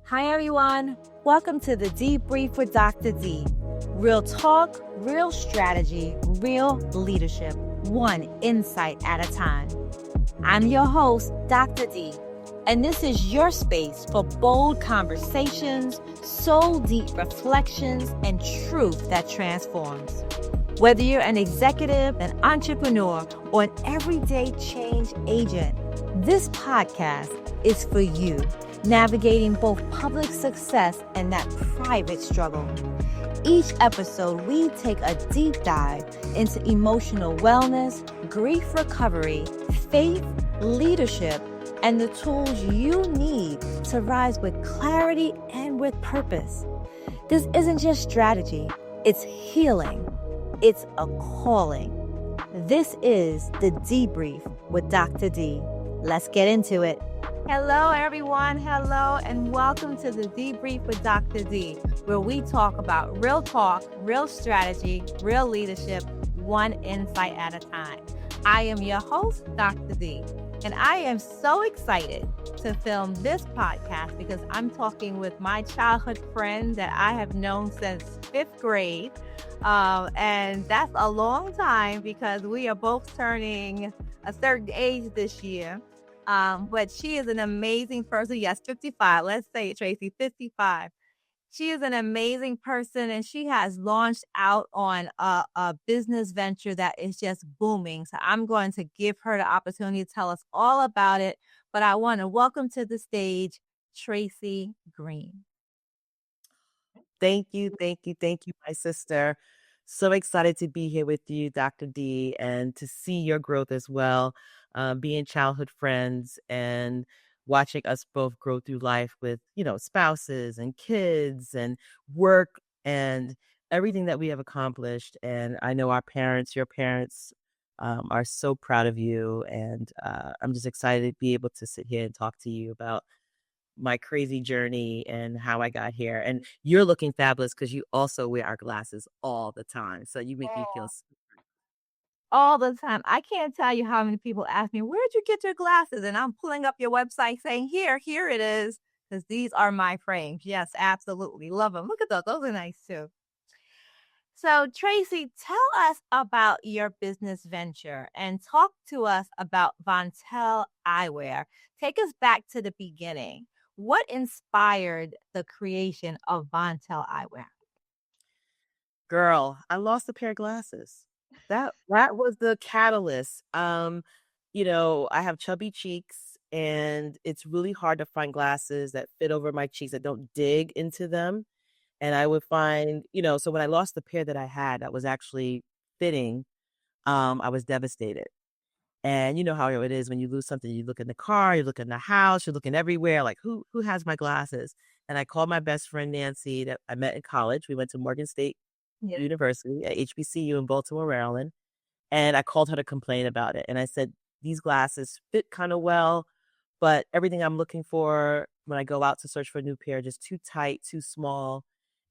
Hi, everyone. Welcome to the Dee-Brief with Dr. D. Real talk, real strategy, real leadership, one insight at a time. I'm your host, Dr. D, and this is your space for bold conversations, soul-deep reflections, and truth that transforms. Whether you're an executive, an entrepreneur, or an everyday change agent, this podcast is for you, navigating both public success and that private struggle. Each episode, we take a deep dive into emotional wellness, grief recovery, faith, leadership, and the tools you need to rise with clarity and with purpose. This isn't just strategy, it's healing. It's a calling. This is the Dee-Brief with Dr. D. Let's get into it. Hello, everyone. Hello, and welcome to the Dee-Brief with Dr. D, where we talk about real talk, real strategy, real leadership, one insight at a time. I am your host, Dr. D, and I am so excited to film this podcast because I'm talking with my childhood friend that I have known since 5th grade. And that's a long time because we are both turning a certain age this year. But she is an amazing person. Yes, 55. Let's say it, Tracy, 55. She is an amazing person, and she has launched out on a business venture that is just booming. So I'm going to give her the opportunity to tell us all about it. But I want to welcome to the stage Tracy Green. Thank you, my sister. So excited to be here with you, Dr. D, and to see your growth as well, being childhood friends and watching us both grow through life with, spouses and kids and work and everything that we have accomplished. And I know your parents, are so proud of you. And I'm just excited to be able to sit here and talk to you about my crazy journey and how I got here. And you're looking fabulous because you also wear our glasses all the time. So you make me feel All the time. I can't tell you how many people ask me, where'd you get your glasses? And I'm pulling up your website saying, here it is. Because these are my frames. Yes, absolutely. Love them. Look at those. Those are nice too. So, Tracy, tell us about your business venture and talk to us about Vontélle Eyewear. Take us back to the beginning. What inspired the creation of Vontélle Eyewear? girl. I lost a pair of glasses. That was the catalyst. I have chubby cheeks and it's really hard to find glasses that fit over my cheeks that don't dig into them. And I would find, so when I lost the pair that I had that was actually fitting, I was devastated. And you know how it is when you lose something, you look in the car, you look in the house, you're looking everywhere, like who has my glasses? And I called my best friend Nancey that I met in college. We went to Morgan State Yes. University at HBCU in Baltimore, Maryland. And I called her to complain about it. And I said, these glasses fit kind of well, but everything I'm looking for when I go out to search for a new pair, just too tight, too small.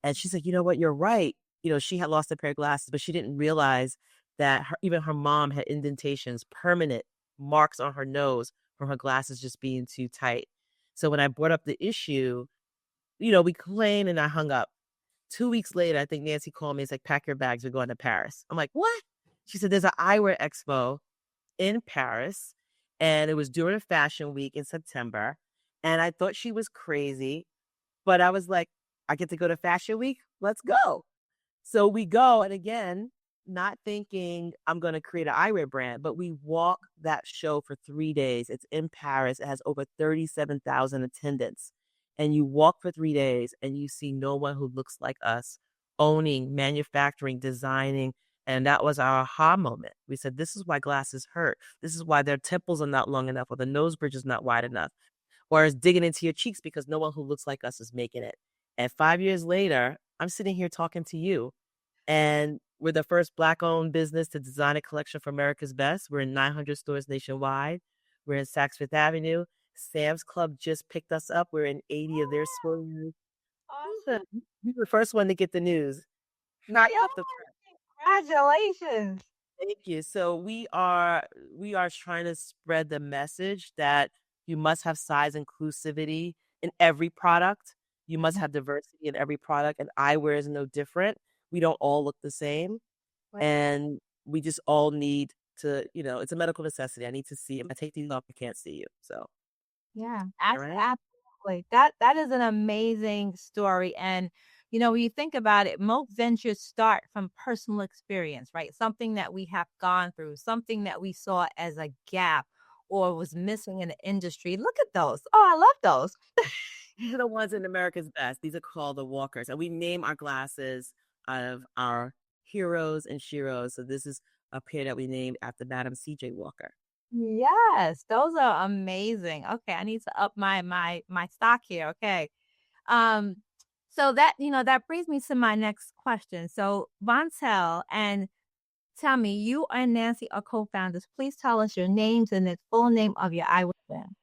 And she said, you know what, you're right. She had lost a pair of glasses, but she didn't realize that even her mom had indentations, permanent marks on her nose from her glasses just being too tight. So when I brought up the issue, we complained and I hung up. 2 weeks later, I think Nancey called me. It's like, pack your bags. We're going to Paris. I'm like, what? She said, there's an eyewear expo in Paris. And it was during a fashion week in September. And I thought she was crazy. But I was like, I get to go to fashion week. Let's go. So we go. And again, not thinking I'm going to create an eyewear brand, but we walk that show for 3 days. It's in Paris. It has over 37,000 attendants. And you walk for 3 days and you see no one who looks like us owning, manufacturing, designing. And that was our aha moment. We said, this is why glasses hurt. This is why their temples are not long enough or the nose bridge is not wide enough. Or it's digging into your cheeks because no one who looks like us is making it. And 5 years later, I'm sitting here talking to you. And we're the first Black-owned business to design a collection for America's Best. We're in 900 stores nationwide. We're in Saks Fifth Avenue. Sam's Club just picked us up. We're in 80 of their stores. Awesome. We were the first one to get the news. Not off the press. Congratulations. Thank you. So we are trying to spread the message that you must have size inclusivity in every product. You must have diversity in every product, and eyewear is no different. We don't all look the same, Right. and we just all need to, it's a medical necessity. I need to see. If I take these off, I can't see you. So, Yeah, all right. absolutely. That is an amazing story. And when you think about it, most ventures start from personal experience, right? Something that we have gone through, something that we saw as a gap or was missing in the industry. Look at those. Oh, I love those. These are the ones in America's Best. These are called the Walkers, and we name our glasses out of our heroes and sheroes. So this is a pair that we named after Madam C.J. Walker. Yes, those are amazing. Okay, I need to up my stock here. Okay. Um, so that brings me to my next question. So Vontélle, and tell me, you and Nancey are co-founders. Please tell us your names and the full name of your eyewear brand.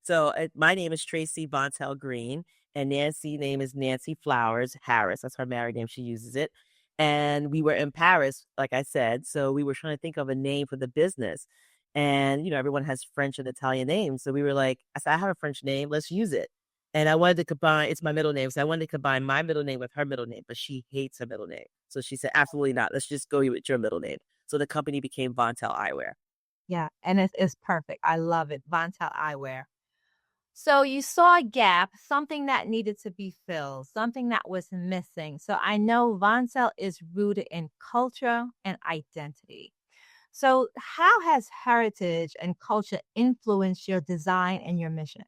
So my name is Tracy Vontélle Green, and Nancey's name is Nancey Flowers Harris. That's her married name. She uses it. And we were in Paris, like I said. So we were trying to think of a name for the business. And, everyone has French and Italian names. So we were like, I said, I have a French name. Let's use it. And I wanted to combine, it's my middle name. So I wanted to combine my middle name with her middle name, but she hates her middle name. So she said, absolutely not. Let's just go with your middle name. So the company became Vontélle Eyewear. Yeah, and it's perfect. I love it. Vontélle Eyewear. So you saw a gap, something that needed to be filled, something that was missing. So I know Vontélle is rooted in culture and identity. So how has heritage and culture influenced your design and your mission?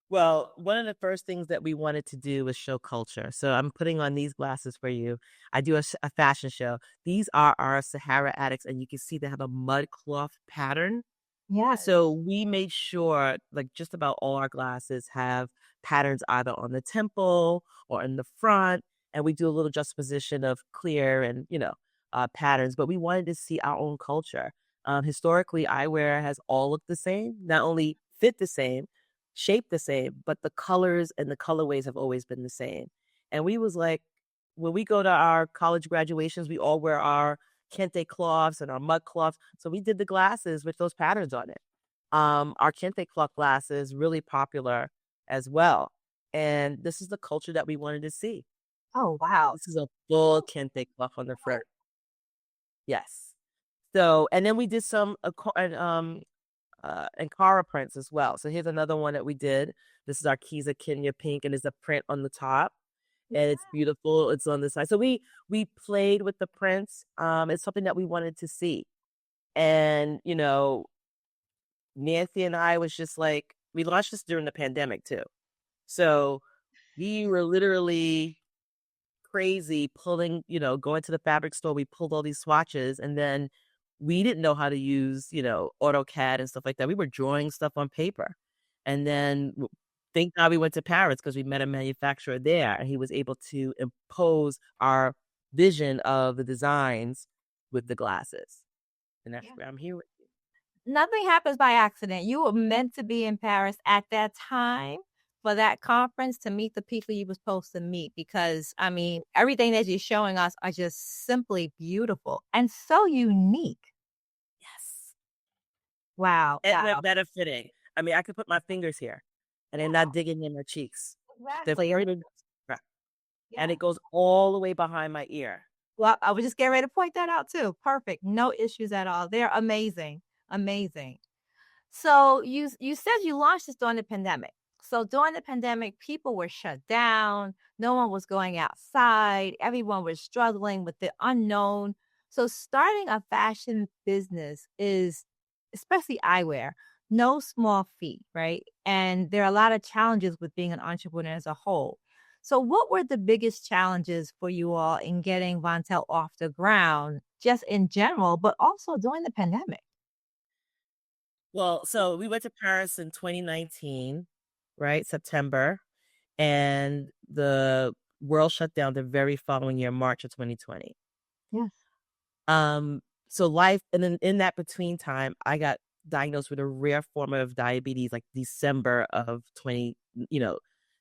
Well, one of the first things that we wanted to do was show culture. So I'm putting on these glasses for you. I do a fashion show. These are our Sahara addicts, and you can see they have a mud cloth pattern. Yes. So we made sure, like, just about all our glasses have patterns either on the temple or in the front, and we do a little juxtaposition of clear and patterns. But we wanted to see our own culture. Historically, eyewear has all looked the same, not only fit the same, shaped the same, but the colors and the colorways have always been the same. And we was like, when we go to our college graduations, we all wear our kente cloths and our mud cloths. So we did the glasses with those patterns on it. Our kente cloth glasses really popular as well. And this is the culture that we wanted to see. Oh, wow. This is a full kente cloth on the front. Yes. So, and then we did some Ankara prints as well. So here's another one that we did. This is our Kiza Kenya pink, and there's a print on the top, and it's beautiful. It's on the side. So we played with the prints. It's something that we wanted to see. And, Nancy and I was just like, we launched this during the pandemic too. So we were literally crazy pulling, going to the fabric store. We pulled all these swatches, and then we didn't know how to use, AutoCAD and stuff like that. We were drawing stuff on paper. And then thank God we went to Paris because we met a manufacturer there, and he was able to impose our vision of the designs with the glasses. And that's where I'm here with you. Nothing happens by accident. You were meant to be in Paris at that time for that conference to meet the people you were supposed to meet, because I mean, everything that you're showing us are just simply beautiful and so unique. Yes. Wow. And they're Wow. better fitting. I mean, I could put my fingers here and they're not digging in my cheeks. They're Exactly. very big. And Yeah. it goes all the way behind my ear. Well, I was just getting ready to point that out too. Perfect. No issues at all. They're amazing. Amazing. So you said you launched this during the pandemic. So during the pandemic, people were shut down. No one was going outside. Everyone was struggling with the unknown. So starting a fashion business is, especially eyewear, no small feat, right? And there are a lot of challenges with being an entrepreneur as a whole. So what were the biggest challenges for you all in getting Vontélle off the ground, just in general, but also during the pandemic? Well, so we went to Paris in 2019, right? September. And the world shut down the very following year, March of 2020. Yes. So life, and then in that between time, I got diagnosed with a rare form of diabetes, like December of 20,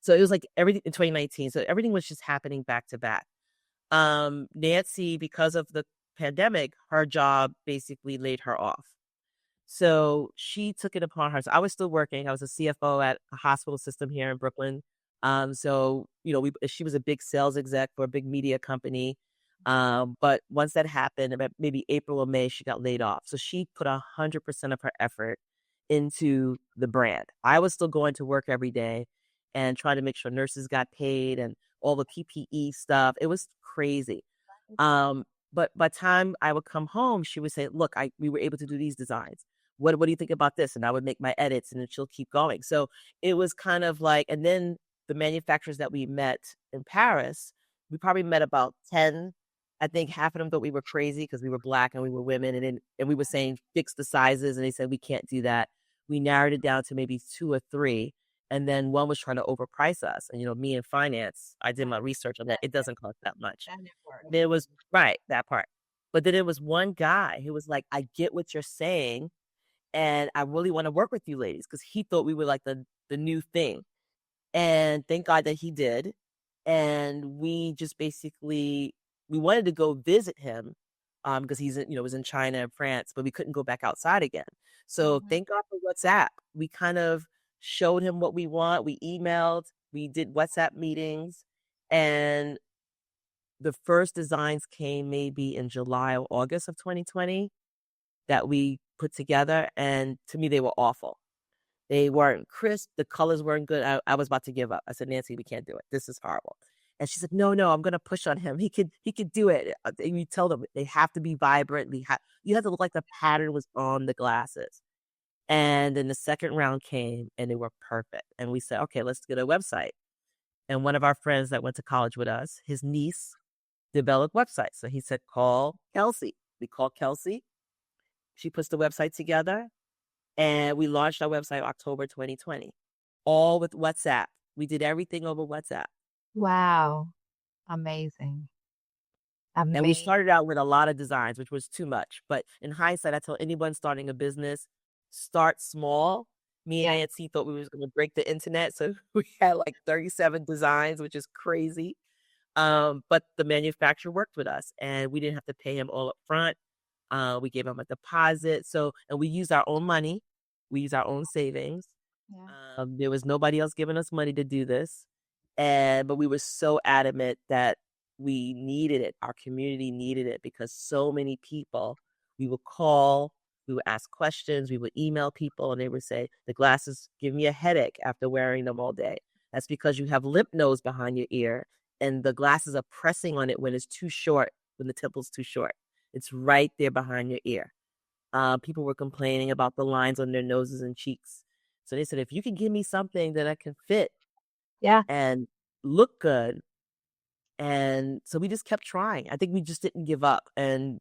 so it was like everything in 2019. So everything was just happening back to back. Nancey, because of the pandemic, her job basically laid her off. So she took it upon her. So I was still working. I was a CFO at a hospital system here in Brooklyn. So, she was a big sales exec for a big media company. But once that happened, about maybe April or May, she got laid off. So she put 100% of her effort into the brand. I was still going to work every day and trying to make sure nurses got paid and all the PPE stuff. It was crazy. Um, but by the time I would come home, she would say, "Look, we were able to do these designs. What do you think about this?" And I would make my edits, and then she'll keep going. So it was kind of like, and then the manufacturers that we met in Paris, we probably met about 10. I think half of them thought we were crazy because we were Black and we were women, and we were saying fix the sizes, and they said we can't do that. We narrowed it down to maybe 2 or 3, and then one was trying to overprice us. And me in finance, I did my research on that. It doesn't cost that much. There was right, that part. But then there was one guy who was like, "I get what you're saying, and I really want to work with you ladies," because he thought we were like the new thing. And thank God that he did. And we just basically we wanted to go visit him because he's was in China and France, but we couldn't go back outside again. So thank God for WhatsApp. We kind of showed him what we want. We emailed, we did WhatsApp meetings, and the first designs came maybe in July or August of 2020 that we put together. And to me, they were awful. They weren't crisp. The colors weren't good. I was about to give up. I said, "Nancey, we can't do it. This is horrible." And she said, "No, I'm going to push on him. He could do it." And you tell them they have to be vibrant. You have to look like the pattern was on the glasses. And then the second round came and they were perfect. And we said, "Okay, let's get a website." And one of our friends that went to college with us, his niece developed websites. So he said, "Call Kelsey." We called Kelsey. She puts the website together. And we launched our website October 2020, all with WhatsApp. We did everything over WhatsApp. Wow. Amazing. And we started out with a lot of designs, which was too much. But in hindsight, I tell anyone starting a business, start small. Me and Nancy thought we was going to break the internet. So we had like 37 designs, which is crazy. But the manufacturer worked with us and we didn't have to pay him all up front. We gave him a deposit. And we used our own money. We used our own savings. There was nobody else giving us money to do this. But we were so adamant that we needed it. Our community needed it because so many people, we would call, we would ask questions, we would email people, and they would say, "The glasses give me a headache after wearing them all day." That's because you have lymph nodes behind your ear and the glasses are pressing on it when it's too short, when the temple's too short. It's right there behind your ear. People were complaining about the lines on their noses and cheeks. So they said, "If you can give me something that I can fit and look good." And so we just kept trying. I think we just didn't give up. And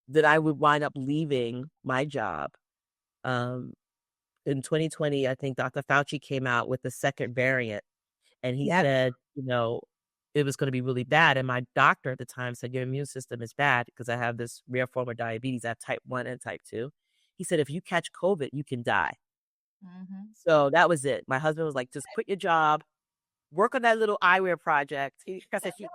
that I would wind up leaving my job. In 2020, I think Dr. Fauci came out with the second variant. And he said, it was going to be really bad. And my doctor at the time said, "Your immune system is bad because I have this rare form of diabetes. I have type 1 and type 2. He said, "If you catch COVID, you can die." So that was it. My husband was like, "Just quit your job, work on that little eyewear project." I said, "Keep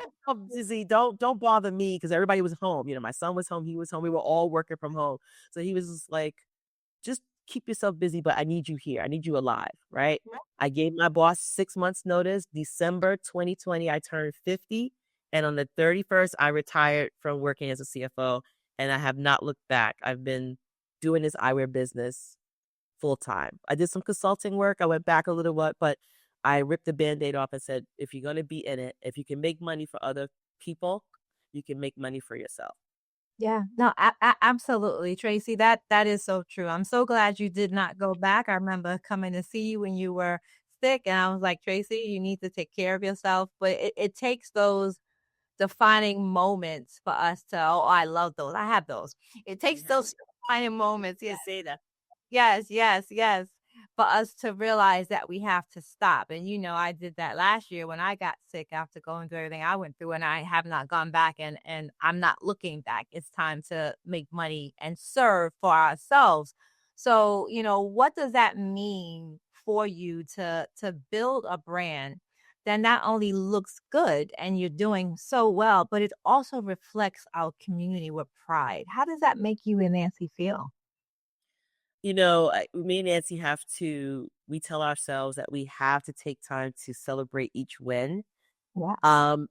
yourself busy. Don't bother me," because everybody was home. My son was home. He was home. We were all working from home. So he was just like, "Just keep yourself busy, but I need you here. I need you alive." Right? I gave my boss 6 months notice. December 2020, I turned 50. And on the 31st, I retired from working as a CFO. And I have not looked back. I've been doing this eyewear business full time. I did some consulting work. I went back a little bit, but I ripped the Band-Aid off and said, if you're going to be in it, if you can make money for other people, you can make money for yourself. Yeah, no, absolutely, Tracy. That is so true. I'm so glad you did not go back. I remember coming to see you when you were sick, and I was like, "Tracy, you need to take care of yourself." But it takes those defining moments for us to. Oh, I love those. I have those. It takes those defining moments. Yeah, say that. Yes. For us to realize that we have to stop. And, I did that last year when I got sick after going through everything I went through, and I have not gone back and I'm not looking back. It's time to make money and serve for ourselves. So, what does that mean for you to build a brand that not only looks good and you're doing so well, but it also reflects our community with pride? How does that make you and Nancey feel? Me and Nancy have to we tell ourselves that we have to take time to celebrate each win. Yeah.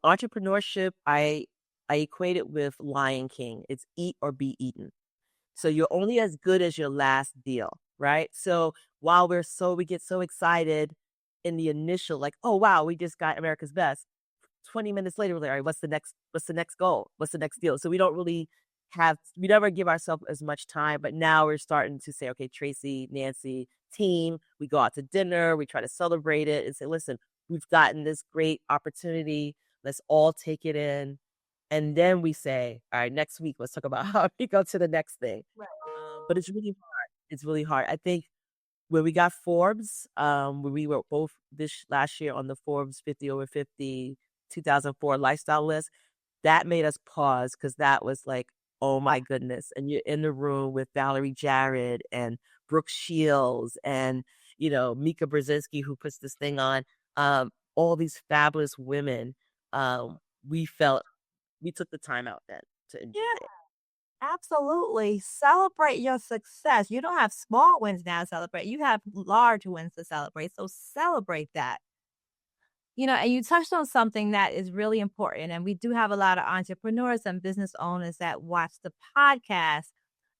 Entrepreneurship, I equate it with Lion King. It's eat or be eaten. So you're only as good as your last deal, right? So while we get so excited in the initial, like, oh wow, we just got America's Best. 20 minutes later, we're like, all right, what's the next goal? What's the next deal? So we never give ourselves as much time, but now we're starting to say, okay, Tracy, Nancey, team, we go out to dinner, we try to celebrate it and say, listen, we've gotten this great opportunity. Let's all take it in. And then we say, all right, next week, let's talk about how we go to the next thing. Right. But it's really hard. It's really hard. I think when we got Forbes, when we were both this last year on the Forbes 50 over 50 2004 lifestyle list, that made us pause because that was like, oh my goodness. And you're in the room with Valerie Jarrett and Brooke Shields and, Mika Brzezinski, who puts this thing on, all these fabulous women. We took the time out then to enjoy Yeah, it. absolutely. Celebrate your success. You don't have small wins now to celebrate. You have large wins to celebrate. So celebrate that. And you touched on something that is really important. And we do have a lot of entrepreneurs and business owners that watch the podcast.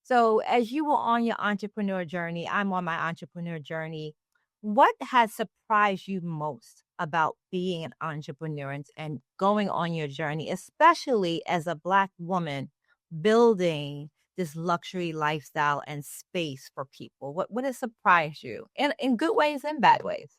So, as you were on your entrepreneur journey, I'm on my entrepreneur journey. What has surprised you most about being an entrepreneur and going on your journey, especially as a Black woman building this luxury lifestyle and space for people? What has surprised you in good ways and bad ways?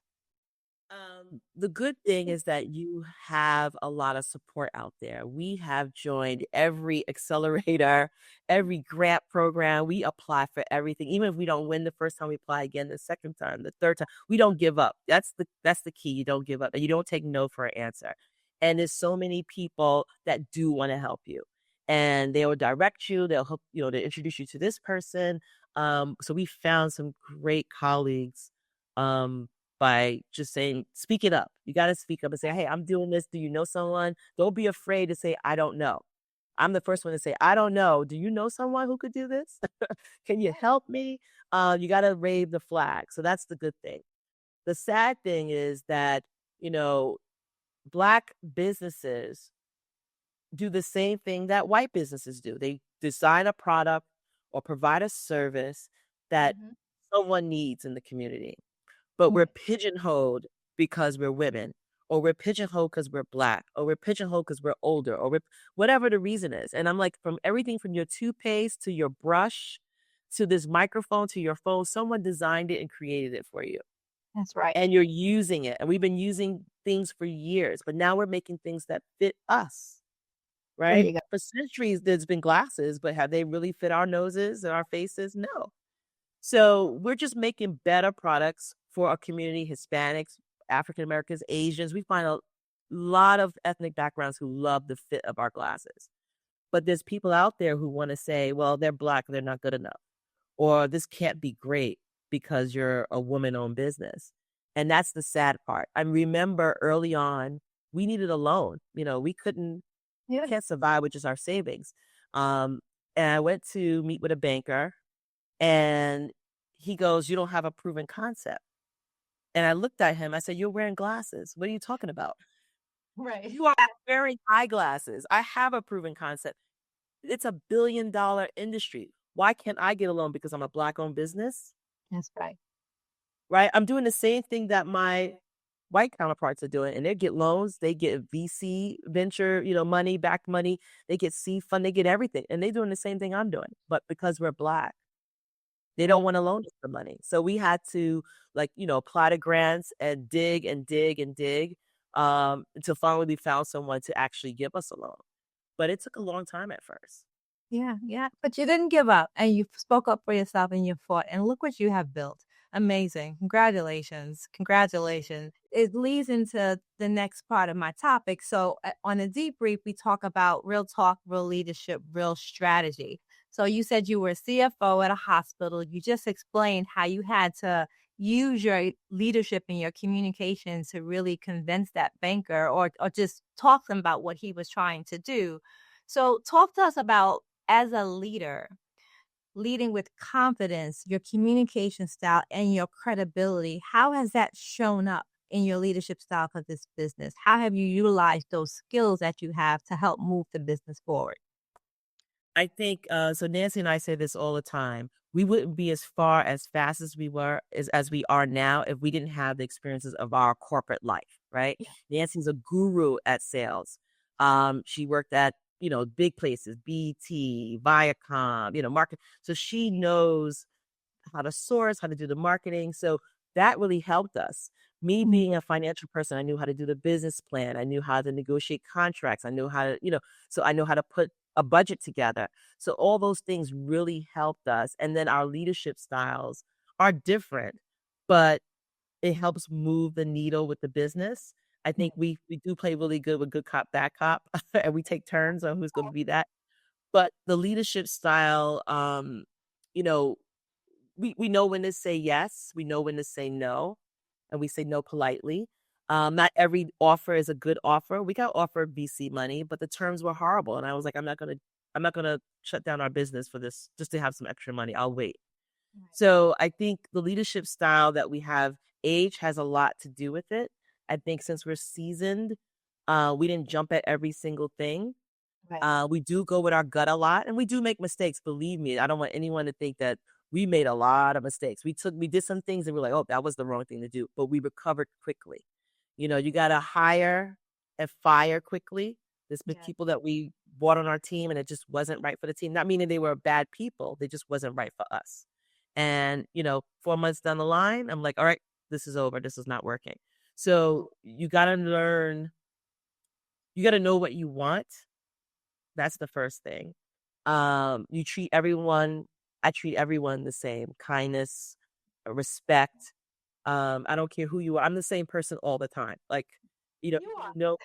The good thing is that you have a lot of support out there. We have joined every accelerator, every grant program. We apply for everything. Even if we don't win the first time, we apply again the second time, the third time. We don't give up. That's the key. You don't give up. And you don't take no for an answer. And there's so many people that do want to help you. And they will direct you. They'll help, they introduce you to this person. So we found some great colleagues. By just saying, speak it up. You got to speak up and say, hey, I'm doing this. Do you know someone? Don't be afraid to say, I don't know. I'm the first one to say, I don't know. Do you know someone who could do this? Can you help me? You got to wave the flag. So that's the good thing. The sad thing is that, Black businesses do the same thing that white businesses do. They design a product or provide a service that Mhm. someone needs in the community. But we're Right. pigeonholed because we're women, or we're pigeonholed because we're Black, or we're pigeonholed because we're older, or whatever the reason is. And I'm like, from everything from your toothpaste to your brush to this microphone to your phone, someone designed it and created it for you. That's right. And you're using it. And we've been using things for years, but now we're making things that fit us, There right? you go. For centuries, there's been glasses, but have they really fit our noses and our faces? No. So we're just making better products for our community, Hispanics, African Americans, Asians. We find a lot of ethnic backgrounds who love the fit of our glasses. But there's people out there who want to say, well, they're Black, they're not good enough. Or this can't be great because you're a woman-owned business. And that's the sad part. I remember early on, we needed a loan. We Yeah. can't survive with just our savings. And I went to meet with a banker and he goes, you don't have a proven concept. And I looked at him. I said, you're wearing glasses. What are you talking about? Right. You are wearing eyeglasses. I have a proven concept. It's a $1 billion industry. Why can't I get a loan? Because I'm a Black owned business, That's right. right? I'm doing the same thing that my white counterparts are doing. And they get loans. They get VC venture, money, back money. They get seed fund. They get everything. And they're doing the same thing I'm doing. But because we're Black, they don't want to loan us the money. So we had to apply to grants and dig and dig and dig until finally we found someone to actually give us a loan. But it took a long time at first. Yeah, yeah. But you didn't give up and you spoke up for yourself and you fought. And look what you have built. Amazing. Congratulations. Congratulations. It leads into the next part of my topic. So, on a debrief, we talk about real talk, real leadership, real strategy. So, you said you were a CFO at a hospital. You just explained how you had to use your leadership and your communication to really convince that banker or just talk to him about what he was trying to do. So, talk to us about as a leader, leading with confidence, your communication style, and your credibility. How has that shown up in your leadership style for this business? How have you utilized those skills that you have to help move the business forward? I think so Nancy and I say this all the time. We wouldn't be as far as fast as we were as we are now if we didn't have the experiences of our corporate life, right? Yeah. Nancy's a guru at sales. She worked at, big places, BT, Viacom, market. So she knows how to source, how to do the marketing. So that really helped us. Me Mhm. being a financial person, I knew how to do the business plan. I knew how to negotiate contracts. I knew how to, so I know how to put a budget together. So all those things really helped us. And then our leadership styles are different, but it helps move the needle with the business. I think we do play really good with good cop, bad cop, and we take turns on who's going to be that. But the leadership style, you know, we know when to say yes, we know when to say no, and we say no politely. Not every offer is a good offer. We got offered VC money, but the terms were horrible. And I was like, I'm not gonna shut down our business for this just to have some extra money. I'll wait. So I think the leadership style that we have, age has a lot to do with it. I think since we're seasoned, we didn't jump at every single thing. Right. We do go with our gut a lot, and we do make mistakes. Believe me, I don't want anyone to think that we made a lot of mistakes. We did some things and we're like, oh, that was the wrong thing to do, but we recovered quickly. You got to hire and fire quickly. There's been Yeah. people that we brought on our team and it just wasn't right for the team. Not meaning they were bad people, they just wasn't right for us. And 4 months down the line, I'm like, all right, this is over. This is not working. So you got to learn. You got to know what you want. That's the first thing. You treat everyone I treat everyone the same. Kindness, respect. I don't care who you are. I'm the same person all the time. Like, You are. no,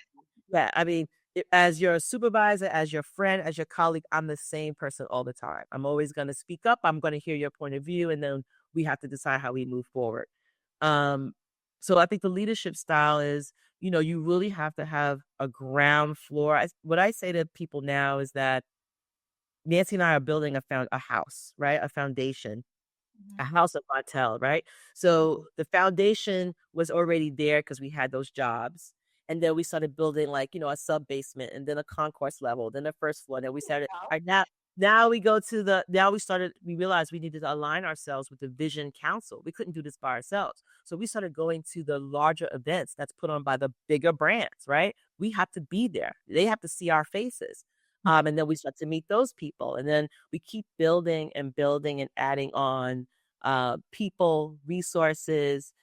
yeah. I mean, as your supervisor, as your friend, as your colleague, I'm the same person all the time. I'm always going to speak up. I'm going to hear your point of view, and then we have to decide how we move forward. Um, so I think the leadership style is, you really have to have a ground floor. What I say to people now is that Nancy and I are building a house, right? A foundation, a Mhm. house of Vontélle, right? So the foundation was already there because we had those jobs. And then we started building like, a sub basement and then a concourse level, then the first floor. Then we started, all right, now we go to we realized we needed to align ourselves with the Vision Council. We couldn't do this by ourselves. So we started going to the larger events that's put on by the bigger brands, right? We have to be there. They have to see our faces. And then we start to meet those people. And then we keep building and building and adding on people, resources,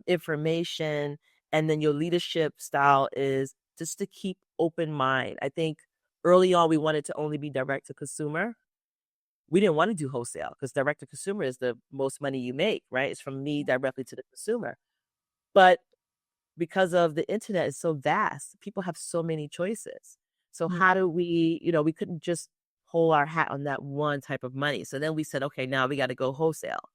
information, and then your leadership style is just to keep open mind. I think early on we wanted to only be direct to consumer. We didn't want to do wholesale because direct to consumer is the most money you make, right? It's from me directly to the consumer. But because of the internet is so vast, people have so many choices. So Yeah. how do we couldn't just hold our hat on that one type of money. So then we said, okay, now we got to go wholesale.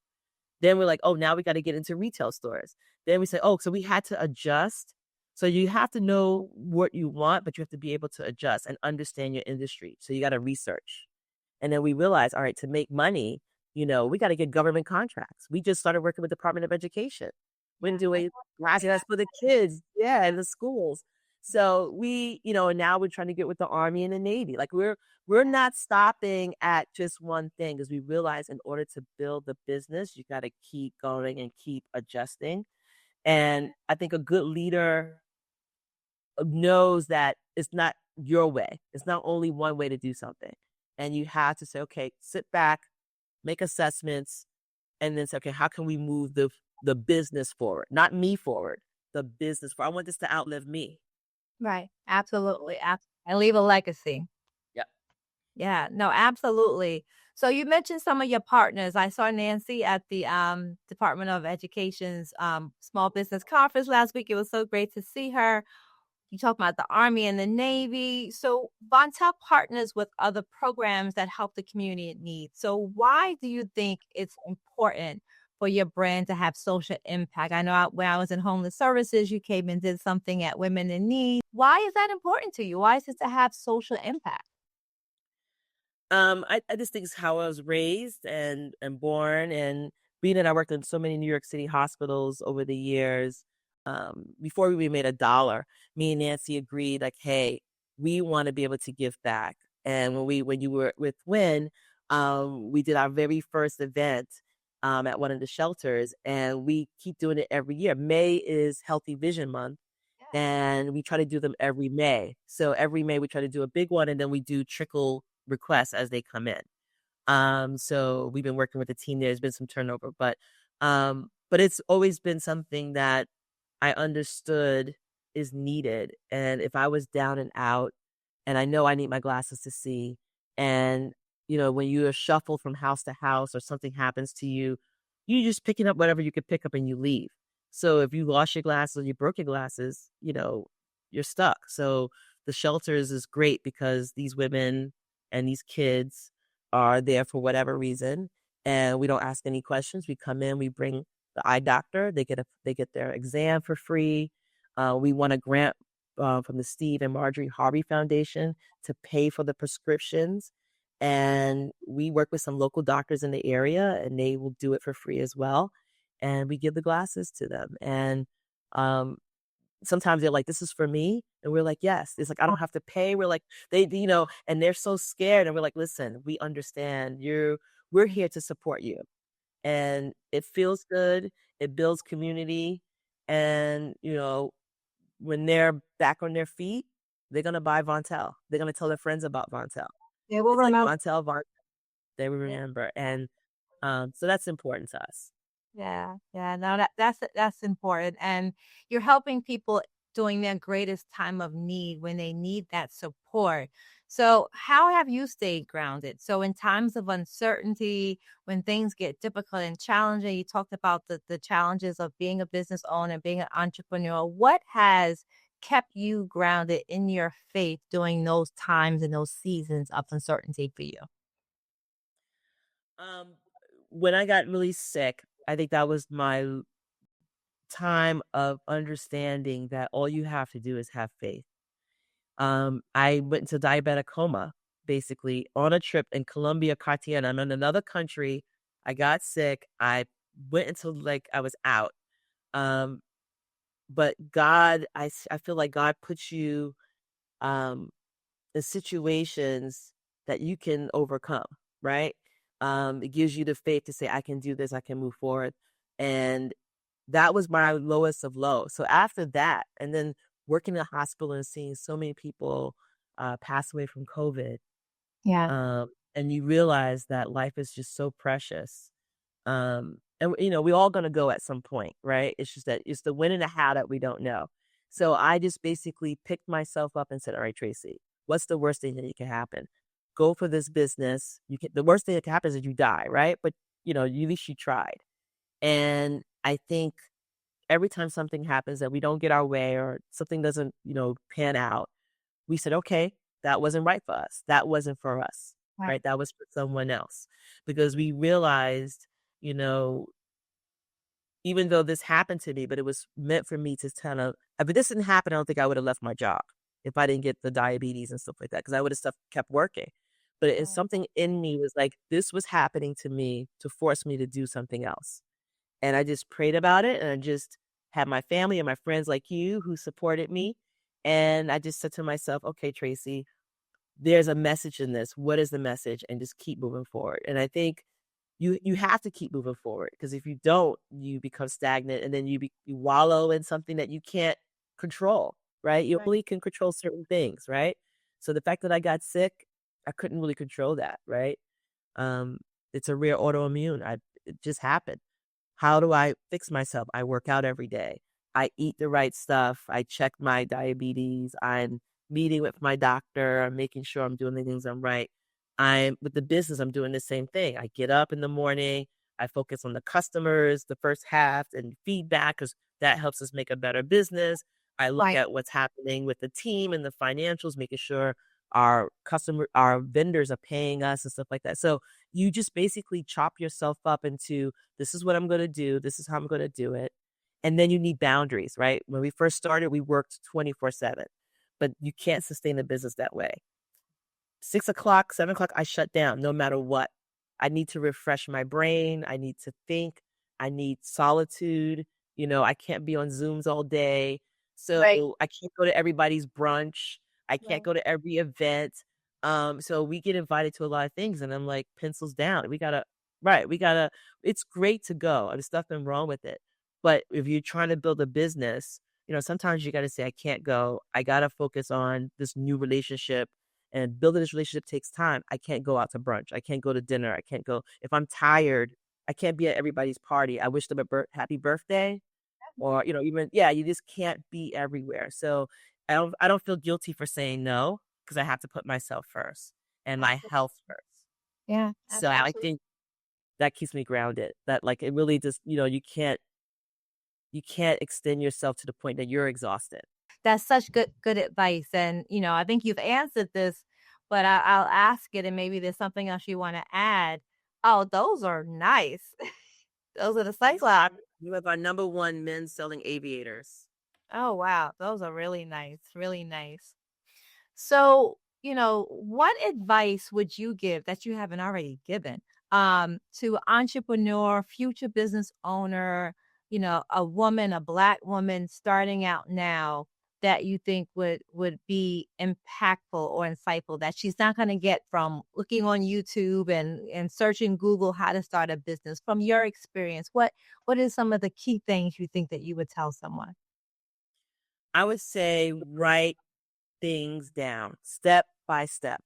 Then we're like, oh, now we got to get into retail stores. Then we say, oh, so we had to adjust. So you have to know what you want, but you have to be able to adjust and understand your industry. So you got to research. And then we realized, all right, to make money, we got to get government contracts. We just started working with Department of Education. We didn't do a that's for the kids, yeah, in the schools. So and now we're trying to get with the Army and the Navy. Like we're not stopping at just one thing because we realize in order to build the business, you got to keep going and keep adjusting. And I think a good leader knows that it's not your way. It's not only one way to do something. And you have to say, okay, sit back, make assessments, and then say, okay, how can we move the business forward? Not me forward, the business forward. I want this to outlive me. Right. Absolutely. And leave a legacy. Yep. Yeah, no, absolutely. So you mentioned some of your partners. I saw Nancy at the Department of Education's small business conference last week. It was so great to see her. You talk about the Army and the Navy. So Vontélle partners with other programs that help the community in need. So why do you think it's important for your brand to have social impact? I know when I was in homeless services, you came and did something at Women in Need. Why is that important to you? Why is it to have social impact? I just think it's how I was raised and born, and being that I worked in so many New York City hospitals over the years. Before we made a dollar, me and Nancy agreed, like, hey, we want to be able to give back. And when you were with Win, we did our very first event at one of the shelters, and we keep doing it every year. May is Healthy Vision Month, and we try to do them every May. So every May we try to do a big one, and then we do trickle requests as they come in. So we've been working with the team. There's been some turnover, but it's always been something that I understood is needed. And if I was down and out, and I know I need my glasses to see, and when you are shuffled from house to house or something happens to you, you just picking up whatever you could pick up and you leave. So if you lost your glasses or you broke your glasses, you're stuck. So the shelters is great because these women and these kids are there for whatever reason, and we don't ask any questions. We come in, we bring the eye doctor. They get their exam for free. We won a grant from the Steve and Marjorie Harvey Foundation to pay for the prescriptions, and we work with some local doctors in the area, and they will do it for free as well. And we give the glasses to them, and sometimes they're like, "This is for me," and we're like, "Yes." It's like, "I don't have to pay." We're like, and they're so scared, and we're like, "Listen, we understand. We're here to support you." And it feels good. It builds community, and when they're back on their feet, they're gonna buy Vontélle. They're gonna tell their friends about Vontélle. They will It's like remember. Vontélle, they will remember, and so that's important to us. Yeah, yeah, no, that's important, and you're helping people during their greatest time of need when they need that support. So, how have you stayed grounded? So, in times of uncertainty, when things get difficult and challenging, you talked about the challenges of being a business owner, being an entrepreneur. What has kept you grounded in your faith during those times and those seasons of uncertainty for you? Um, when I got really sick, I think that was my time of understanding that all you have to do is have faith. I went into diabetic coma, basically, on a trip in Colombia, Cartagena. I'm in another country. I got sick. I went into like I was out. Um, but God, I feel like God puts you um in situations that you can overcome, right? It gives you the faith to say, I can do this, I can move forward. And that was my lowest of low. So after that, and then working in a hospital and seeing so many people pass away from COVID, Yeah. and you realize that life is just so precious. And we all gonna go at some point, right? It's just that it's the when and the how that we don't know. So I just basically picked myself up and said, all right, Tracy, what's the worst thing that can happen? Go for this business. The worst thing that can happen is you die, right? But at least you tried. And I think every time something happens that we don't get our way or something doesn't, pan out, we said, okay, that wasn't right for us. That wasn't for us, Right. right? That was for someone else. Because we realized, you know, even though this happened to me, but it was meant for me to kind of, if this didn't happen, I don't think I would have left my job if I didn't get the diabetes and stuff like that, because I would have stuff kept working. But it's Right. something in me was like, this was happening to me to force me to do something else. And I just prayed about it, and I just had my family and my friends like you who supported me. And I just said to myself, okay, Tracy, there's a message in this. What is the message? And just keep moving forward. And I think you have to keep moving forward, because if you don't, you become stagnant, and then you wallow in something that you can't control, right? You Right. only can control certain things, right? So the fact that I got sick, I couldn't really control that, right? Um, it's a rare autoimmune. It just happened. How do I fix myself? I work out every day. I eat the right stuff. I check my diabetes. I'm meeting with my doctor. I'm making sure I'm doing the things I'm right. I'm with the business, I'm doing the same thing. I get up in the morning. I focus on the customers, the first half, and feedback, because that helps us make a better business. I look Right. at what's happening with the team and the financials, making sure our vendors are paying us and stuff like that. So you just basically chop yourself up into, this is what I'm going to do. This is how I'm going to do it. And then you need boundaries, right? When we first started, we worked 24/7, but you can't sustain a business that way. 6 o'clock, 7 o'clock, I shut down no matter what. I need to refresh my brain. I need to think. I need solitude. I can't be on Zooms all day. Right. So I can't go to everybody's brunch. I can't Right. go to every event. So we get invited to a lot of things, and I'm like, pencils down. Right. It's great to go. There's nothing wrong with it. But if you're trying to build a business, sometimes you got to say, I can't go. I got to focus on this new relationship, and building this relationship takes time. I can't go out to brunch. I can't go to dinner. I can't go. If I'm tired, I can't be at everybody's party. I wish them a happy birthday, or even yeah, you just can't be everywhere. So I don't feel guilty for saying no, because I have to put myself first and my Absolutely. health first. Yeah. So I Absolutely. think that keeps me grounded. That like it really just you can't extend yourself to the point that you're exhausted. That's such good advice, and, I think you've answered this, but I'll ask it, and maybe there's something else you wanna add. Oh, those are nice. Those are the Cyclops. You have our number one men selling aviators. Oh, wow. Those are really nice, really nice. So, what advice would you give that you haven't already given to entrepreneur, future business owner, a woman, a black woman starting out now that you think would be impactful or insightful that she's not going to get from looking on YouTube and searching Google how to start a business from your experience? What is some of the key things you think that you would tell someone? I would say write things down step by step.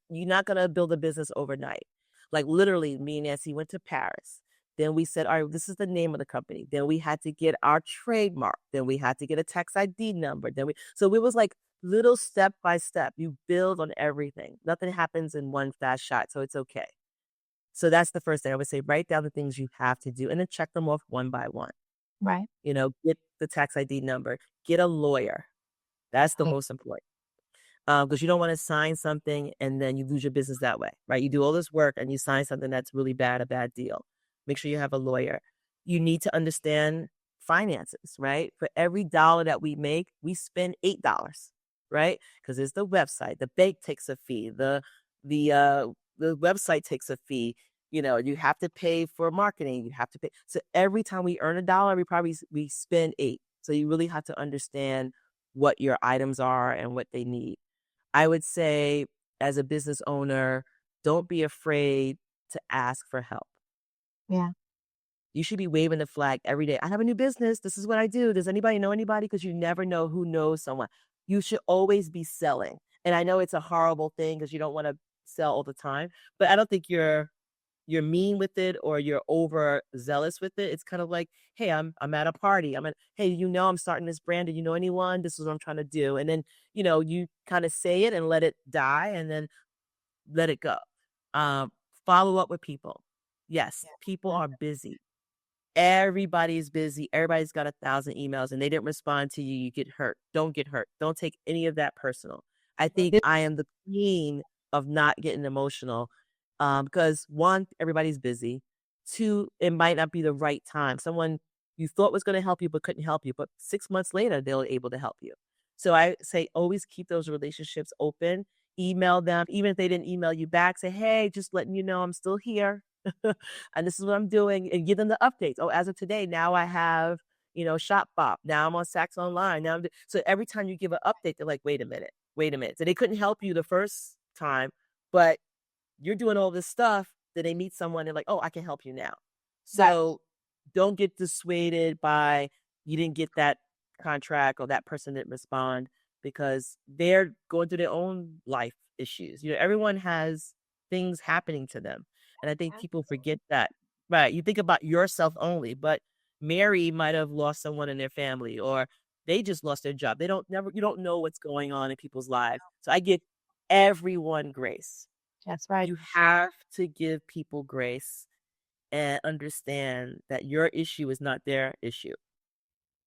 You're not going to build a business overnight. Like literally, me and Nancy went to Paris. Then we said, all right, this is the name of the company. Then we had to get our trademark. Then we had to get a tax ID number. So it was like little step by step. You build on everything. Nothing happens in one fast shot. So it's okay. So that's the first thing I would say. Write down the things you have to do and then check them off one by one. Right. Get the tax ID number, get a lawyer. That's the Right. most important. Because you don't want to sign something and then you lose your business that way, right? You do all this work and you sign something that's really bad, a bad deal. Make sure you have a lawyer. You need to understand finances, right? For every dollar that we make, we spend $8, right? Because it's the website. The bank takes a fee. The website takes a fee. You have to pay for marketing. You have to pay. So every time we earn a dollar, we spend 8. So you really have to understand what your items are and what they need. I would say, as a business owner, don't be afraid to ask for help. Yeah. You should be waving the flag every day. I have a new business. This is what I do. Does anybody know anybody? Because you never know who knows someone. You should always be selling. And I know it's a horrible thing because you don't want to sell all the time, but I don't think you're mean with it or you're over zealous with it. It's kind of like, hey, I'm at a party. Hey, I'm starting this brand. Do you know anyone? This is what I'm trying to do. And then, you kind of say it and let it die and then let it go. Um, Follow up with people. Yes, people are busy. Everybody's busy. Everybody's got 1,000 emails and they didn't respond to you. You get hurt. Don't get hurt. Don't take any of that personal. I think I am the queen of not getting emotional, because one, everybody's busy. Two, it might not be the right time. Someone you thought was going to help you but couldn't help you, but 6 months later they were able to help you. So I say always keep those relationships open. Email them, even if they didn't email you back. Say, hey, just letting you know I'm still here. And this is what I'm doing, and give them the updates. Oh, as of today, now I have, Shopbop. Now I'm on Saks Online. So every time you give an update, they're like, wait a minute, wait a minute. So they couldn't help you the first time, but you're doing all this stuff. Then they meet someone, they're like, oh, I can help you now. Right. So don't get dissuaded by you didn't get that contract or that person didn't respond, because they're going through their own life issues. Everyone has things happening to them. And I think people forget that. Right. You think about yourself only, but Mary might have lost someone in their family, or they just lost their job. You don't know what's going on in people's lives. So I give everyone grace. That's right. You have to give people grace and understand that your issue is not their issue.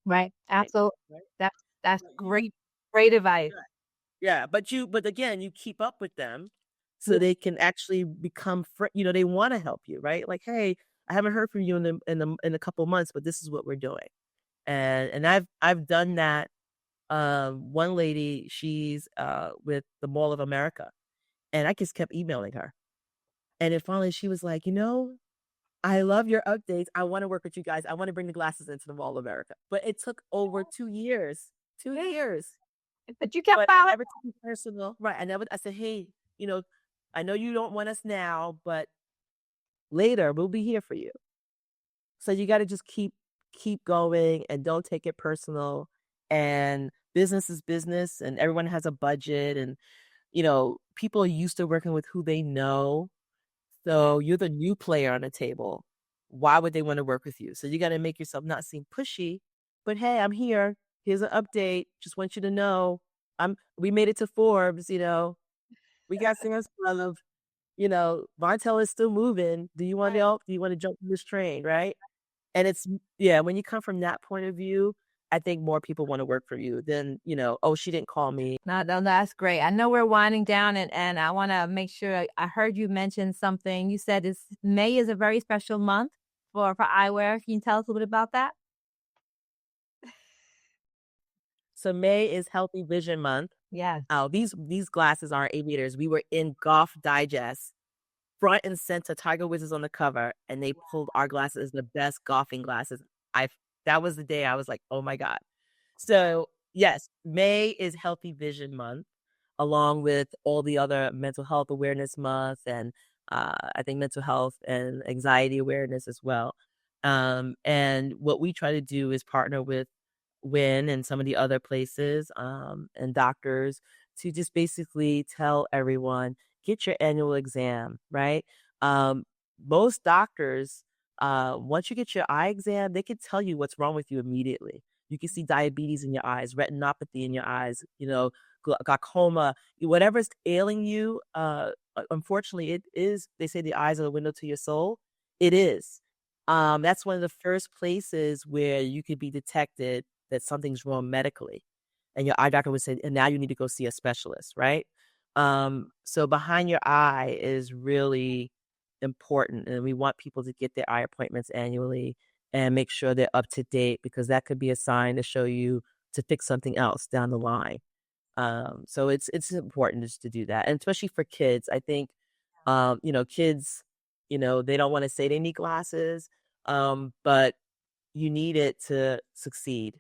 Right. Right. Absolutely. Right. That's Right. great, great advice. Yeah, but again, you keep up with them so they can actually become they want to help you, right? Like, hey, I haven't heard from you in a couple months, but this is what we're doing. And I've done that. One lady, she's with the Mall of America, And I just kept emailing her. And then finally she was like, I love your updates. I want to work with you guys. I want to bring the glasses into the Mall of America. But it took over 2 years. 2 years. But you kept But I following. never took it personal. Right. I said, hey, I know you don't want us now, but later we'll be here for you. So you got to just keep going and don't take it personal. And business is business, and everyone has a budget, and people are used to working with who they know. So you're the new player on the table. Why would they want to work with you? So you got to make yourself not seem pushy, but hey, I'm here. Here's an update. Just want you to know we made it to Forbes, we got Singers Club, Vontélle is still moving. Do you want Right. help? Do you want to jump on this train? Right. And when you come from that point of view, I think more people want to work for you than, oh, she didn't call me. No, that's great. I know we're winding down, and I want to make sure I heard you mention something. You said May is a very special month for eyewear. Can you tell us a little bit about that? So May is Healthy Vision Month. Yes. These glasses are aviators. We were in Golf Digest, front and center. Tiger Woods is on the cover, and they pulled our glasses as the best golfing glasses. That was the day I was like, oh my God. So yes, May is Healthy Vision Month, along with all the other Mental Health Awareness Month, and I think mental health and anxiety awareness as well. And what we try to do is partner with WIN and some of the other places and doctors to just basically tell everyone, get your annual exam, right? Most doctors, once you get your eye exam, they can tell you what's wrong with you immediately. You can see diabetes in your eyes, retinopathy in your eyes, glaucoma, whatever's ailing you. Unfortunately, it is, they say the eyes are the window to your soul. It is. That's one of the first places where you could be detected that something's wrong medically. And your eye doctor would say, and now you need to go see a specialist, right? So behind your eye is really important. And we want people to get their eye appointments annually and make sure they're up to date, because that could be a sign to show you to fix something else down the line. So it's important just to do that. And especially for kids, I think, kids, they don't want to say they need glasses, but you need it to succeed.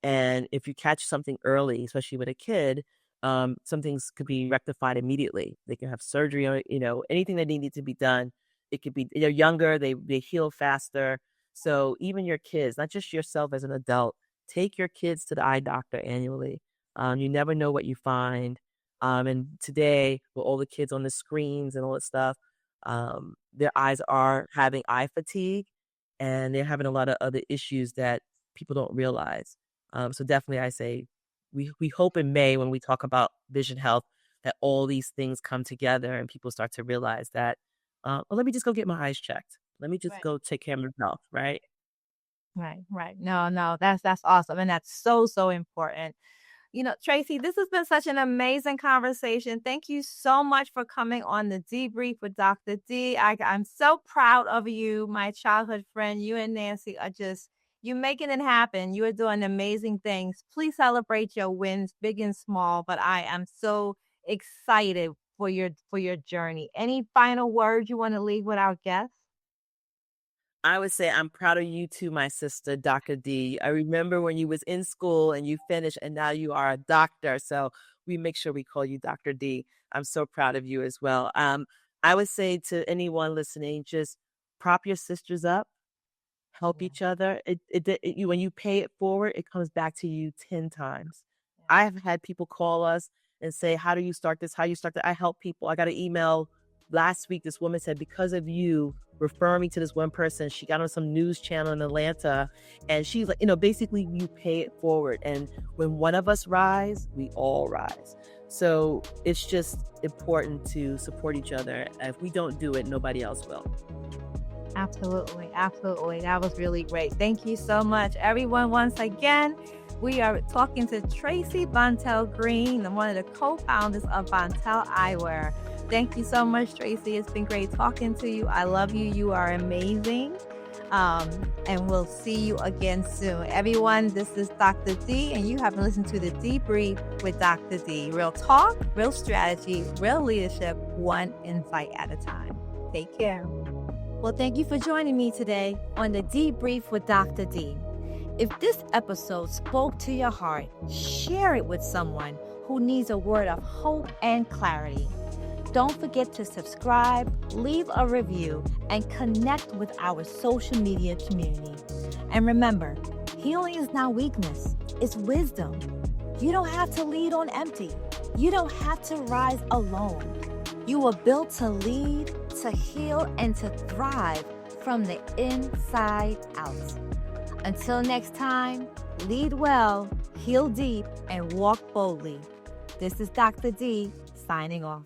And if you catch something early, especially with a kid, some things could be rectified immediately. They can have surgery or, anything that needs to be done. It could be, they're younger, they heal faster. So even your kids, not just yourself as an adult, take your kids to the eye doctor annually. You never know what you find. And today, with all the kids on the screens and all that stuff, their eyes are having eye fatigue, and they're having a lot of other issues that people don't realize. So definitely I say we hope in May, when we talk about vision health, that all these things come together and people start to realize that, let me just go get my eyes checked. Let me just go take care of my health, right? Right. No, that's awesome. And that's so important. Tracy, this has been such an amazing conversation. Thank you so much for coming on the Dee-Brief with Dr. D. I'm so proud of you, my childhood friend. You and Nancey are you making it happen. You are doing amazing things. Please celebrate your wins, big and small. But I am so excited for your journey. Any final words you want to leave with our guests? I would say I'm proud of you too, my sister, Dr. D. I remember when you was in school and you finished, and now you are a doctor. So we make sure we call you Dr. D. I'm so proud of you as well. I would say to anyone listening, just prop your sisters up, help each other. When you pay it forward, it comes back to you 10 times. I have had people call us and say, how do you start this? How you start that? I help people. I got an email last week. This woman said, because of you, refer me to this one person. She got on some news channel in Atlanta, and she's like, basically you pay it forward. And when one of us rise, we all rise. So it's just important to support each other. If we don't do it, nobody else will. Absolutely. That was really great. Thank you so much, everyone. Once again, we are talking to Tracy Vontélle Green, one of the co-founders of Vontélle Eyewear. Thank you so much, Tracy. It's been great talking to you. I love you. You are amazing. And we'll see you again soon. Everyone, this is Dr. D, and you have been listening to the Dee-Brief with Dr. D. Real talk, real strategy, real leadership, one insight at a time. Take care. Well, thank you for joining me today on the Dee-Brief with Dr. D. If this episode spoke to your heart, share it with someone who needs a word of hope and clarity. Don't forget to subscribe, leave a review, and connect with our social media community. And remember, healing is not weakness, it's wisdom. You don't have to lead on empty. You don't have to rise alone. You were built to lead, to heal, and to thrive from the inside out. Until next time, lead well, heal deep, and walk boldly. This is Dr. D signing off.